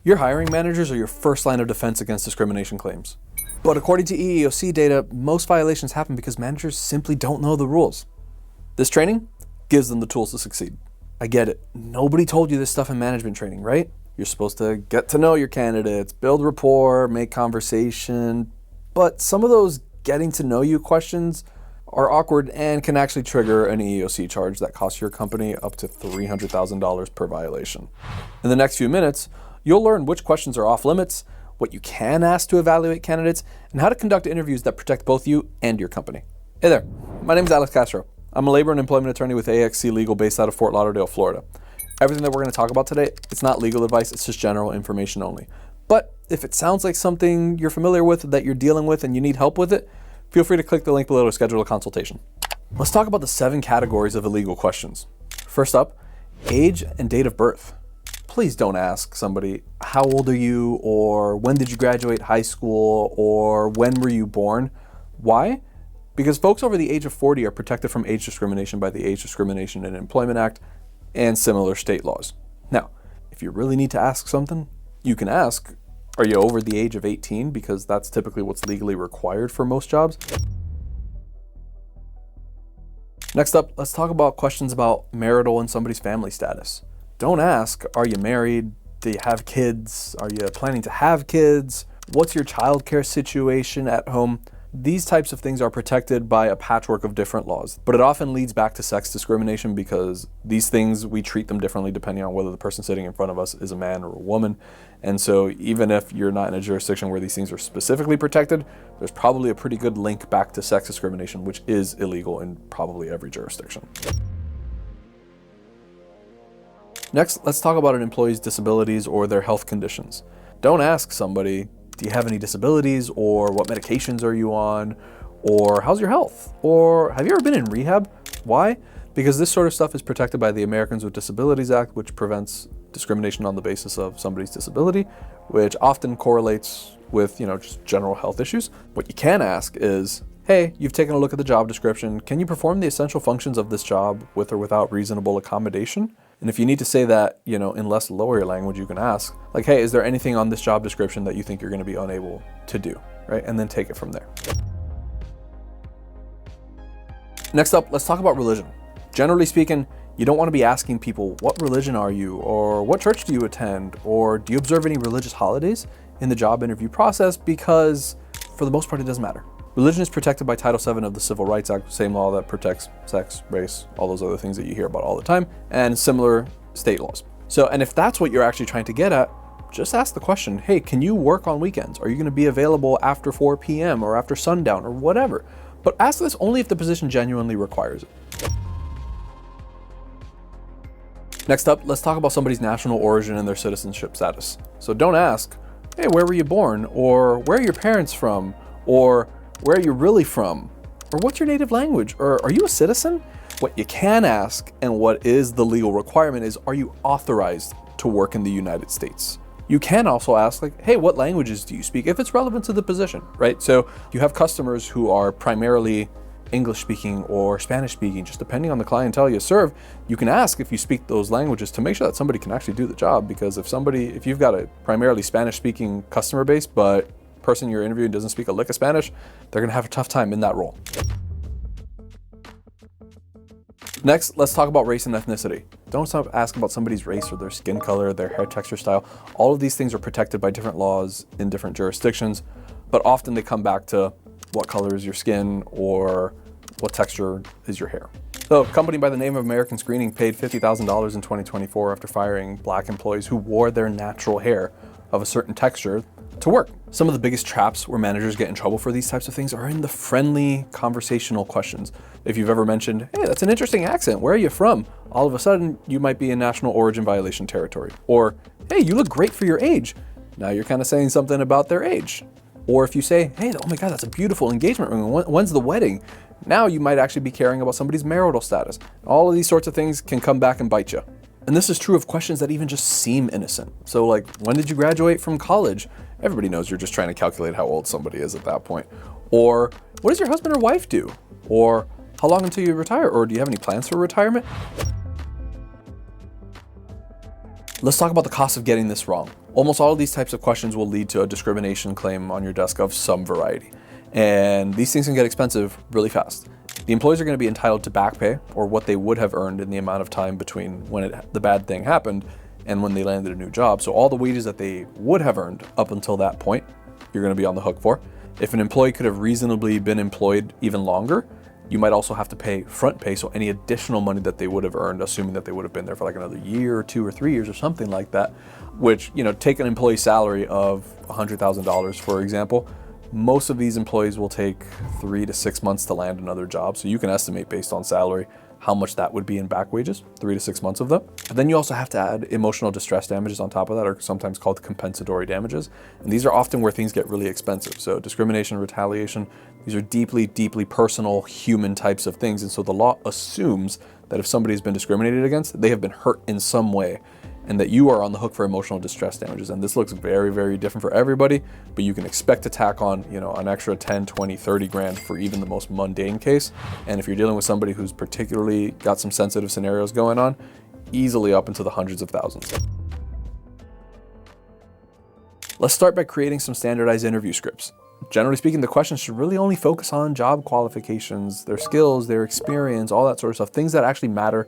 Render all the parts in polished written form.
Your hiring managers are your first line of defense against discrimination claims. But according to EEOC data, most violations happen because managers simply don't know the rules. This training gives them the tools to succeed. I get it. Nobody told you this stuff in management training, right? You're supposed to get to know your candidates, build rapport, make conversation. But some of those getting to know you questions are awkward and can actually trigger an EEOC charge that costs your company up to $300,000 per violation. In the next few minutes, you'll learn which questions are off limits, what you can ask to evaluate candidates, and how to conduct interviews that protect both you and your company. Hey there, my name is Alex Castro. I'm a labor and employment attorney with AXC Legal based out of Fort Lauderdale, Florida. Everything that we're going to talk about today, it's not legal advice, it's just general information only. But if it sounds like something you're familiar with, that you're dealing with, and you need help with it, feel free to click the link below to schedule a consultation. Let's talk about the 7 categories of illegal questions. First up, age and date of birth. Please don't ask somebody, how old are you, or when did you graduate high school, or when were you born? Why? Because folks over the age of 40 are protected from age discrimination by the Age Discrimination in Employment Act and similar state laws. Now, if you really need to ask something, you can ask, are you over the age of 18? Because that's typically what's legally required for most jobs. Next up, let's talk about questions about marital and somebody's family status. Don't ask, are you married? Do you have kids? Are you planning to have kids? What's your childcare situation at home? These types of things are protected by a patchwork of different laws, but it often leads back to sex discrimination because these things, we treat them differently depending on whether the person sitting in front of us is a man or a woman. And so even if you're not in a jurisdiction where these things are specifically protected, there's probably a pretty good link back to sex discrimination, which is illegal in probably every jurisdiction. Next, let's talk about an employee's disabilities or their health conditions. Don't ask somebody, do you have any disabilities, or what medications are you on, or how's your health, or have you ever been in rehab? Why? Because this sort of stuff is protected by the Americans with Disabilities Act, which prevents discrimination on the basis of somebody's disability, which often correlates with, just general health issues. What you can ask is, hey, you've taken a look at the job description. Can you perform the essential functions of this job with or without reasonable accommodation? And if you need to say that, in less lawyer language, you can ask, like, hey, is there anything on this job description that you think you're going to be unable to do, right? And then take it from there. Next up, let's talk about religion. Generally speaking, you don't want to be asking people, what religion are you? Or what church do you attend? Or do you observe any religious holidays in the job interview process? Because for the most part, it doesn't matter. Religion is protected by Title VII of the Civil Rights Act, same law that protects sex, race, all those other things that you hear about all the time, and similar state laws. So, and if that's what you're actually trying to get at, just ask the question, hey, can you work on weekends? Are you going to be available after 4 p.m. or after sundown or whatever? But ask this only if the position genuinely requires it. Next up, let's talk about somebody's national origin and their citizenship status. So don't ask, hey, where were you born? Or where are your parents from? Or where are you really from? Or what's your native language? Or are you a citizen? What you can ask, and what is the legal requirement, is, are you authorized to work in the United States? You can also ask, like, hey, what languages do you speak? If it's relevant to the position, right? So you have customers who are primarily English speaking or Spanish speaking, just depending on the clientele you serve. You can ask if you speak those languages to make sure that somebody can actually do the job. Because if you've got a primarily Spanish speaking customer base, but person you're interviewing doesn't speak a lick of Spanish, they're gonna have a tough time in that role. Next, let's talk about race and ethnicity. Don't ask about somebody's race or their skin color, their hair texture style. All of these things are protected by different laws in different jurisdictions, but often they come back to what color is your skin or what texture is your hair. So a company by the name of American Screening paid $50,000 in 2024 after firing Black employees who wore their natural hair of a certain texture to work. Some of the biggest traps where managers get in trouble for these types of things are in the friendly conversational questions. If you've ever mentioned, hey, that's an interesting accent, where are you from? All of a sudden, you might be in national origin violation territory. Or, hey, you look great for your age. Now you're kind of saying something about their age. Or if you say, hey, oh my God, that's a beautiful engagement ring. When's the wedding? Now you might actually be caring about somebody's marital status. All of these sorts of things can come back and bite you. And this is true of questions that even just seem innocent. So like, when did you graduate from college? Everybody knows you're just trying to calculate how old somebody is at that point. Or what does your husband or wife do? Or how long until you retire? Or do you have any plans for retirement? Let's talk about the cost of getting this wrong. Almost all of these types of questions will lead to a discrimination claim on your desk of some variety. And these things can get expensive really fast. The employees are going to be entitled to back pay, or what they would have earned in the amount of time between when the bad thing happened and when they landed a new job. So all the wages that they would have earned up until that point, you're going to be on the hook for. If an employee could have reasonably been employed even longer, you might also have to pay front pay, so any additional money that they would have earned, assuming that they would have been there for like another year or 2 or 3 years or something like that, which, take an employee salary of $100,000, for example. Most of these employees will take 3 to 6 months to land another job. So you can estimate based on salary how much that would be in back wages, 3 to 6 months of them. But then you also have to add emotional distress damages on top of that, or sometimes called compensatory damages. And these are often where things get really expensive. So discrimination, retaliation, these are deeply, deeply personal human types of things. And so the law assumes that if somebody's been discriminated against, they have been hurt in some way, and that you are on the hook for emotional distress damages. And this looks very, very different for everybody, but you can expect to tack on, an extra 10, 20, 30 grand for even the most mundane case. And if you're dealing with somebody who's particularly got some sensitive scenarios going on, easily up into the hundreds of thousands. Let's start by creating some standardized interview scripts. Generally speaking, the questions should really only focus on job qualifications, their skills, their experience, all that sort of stuff, things that actually matter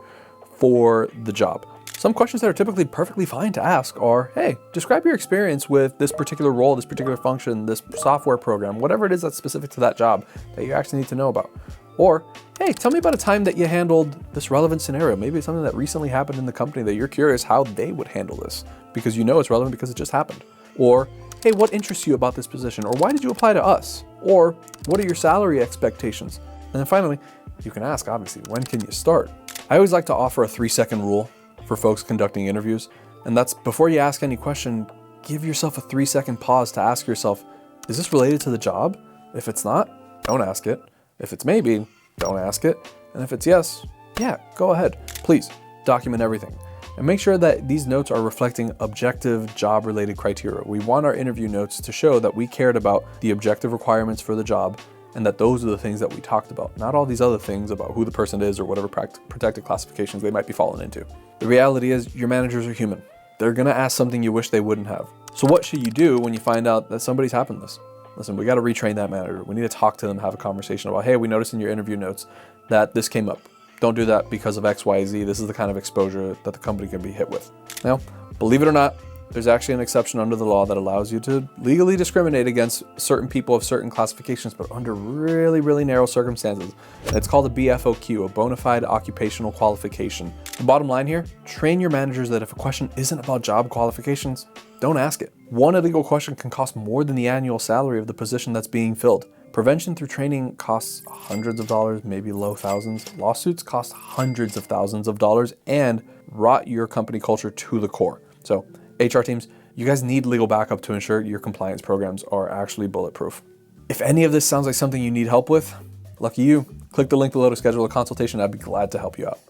for the job. Some questions that are typically perfectly fine to ask are, hey, describe your experience with this particular role, this particular function, this software program, whatever it is that's specific to that job that you actually need to know about. Or, hey, tell me about a time that you handled this relevant scenario. Maybe it's something that recently happened in the company that you're curious how they would handle this, because you know it's relevant because it just happened. Or, hey, what interests you about this position? Or why did you apply to us? Or what are your salary expectations? And then finally, you can ask, obviously, when can you start? I always like to offer a 3-second rule for folks conducting interviews. And that's, before you ask any question, give yourself a 3-second pause to ask yourself, is this related to the job? If it's not, don't ask it. If it's maybe, don't ask it. And if it's yes, yeah, go ahead. Please document everything. And make sure that these notes are reflecting objective job-related criteria. We want our interview notes to show that we cared about the objective requirements for the job, and that those are the things that we talked about, not all these other things about who the person is or whatever protected classifications they might be falling into. The reality is your managers are human. They're gonna ask something you wish they wouldn't have. So what should you do when you find out that somebody's happened this? Listen, we gotta retrain that manager. We need to talk to them, have a conversation about, hey, we noticed in your interview notes that this came up. Don't do that because of X, Y, Z. This is the kind of exposure that the company can be hit with. Now, believe it or not, there's actually an exception under the law that allows you to legally discriminate against certain people of certain classifications, but under really, really narrow circumstances. And it's called a BFOQ, a bona fide occupational qualification. The bottom line here, train your managers that if a question isn't about job qualifications, don't ask it. One illegal question can cost more than the annual salary of the position that's being filled. Prevention through training costs hundreds of dollars, maybe low thousands. Lawsuits cost hundreds of thousands of dollars and rot your company culture to the core. So HR teams, you guys need legal backup to ensure your compliance programs are actually bulletproof. If any of this sounds like something you need help with, lucky you. Click the link below to schedule a consultation. I'd be glad to help you out.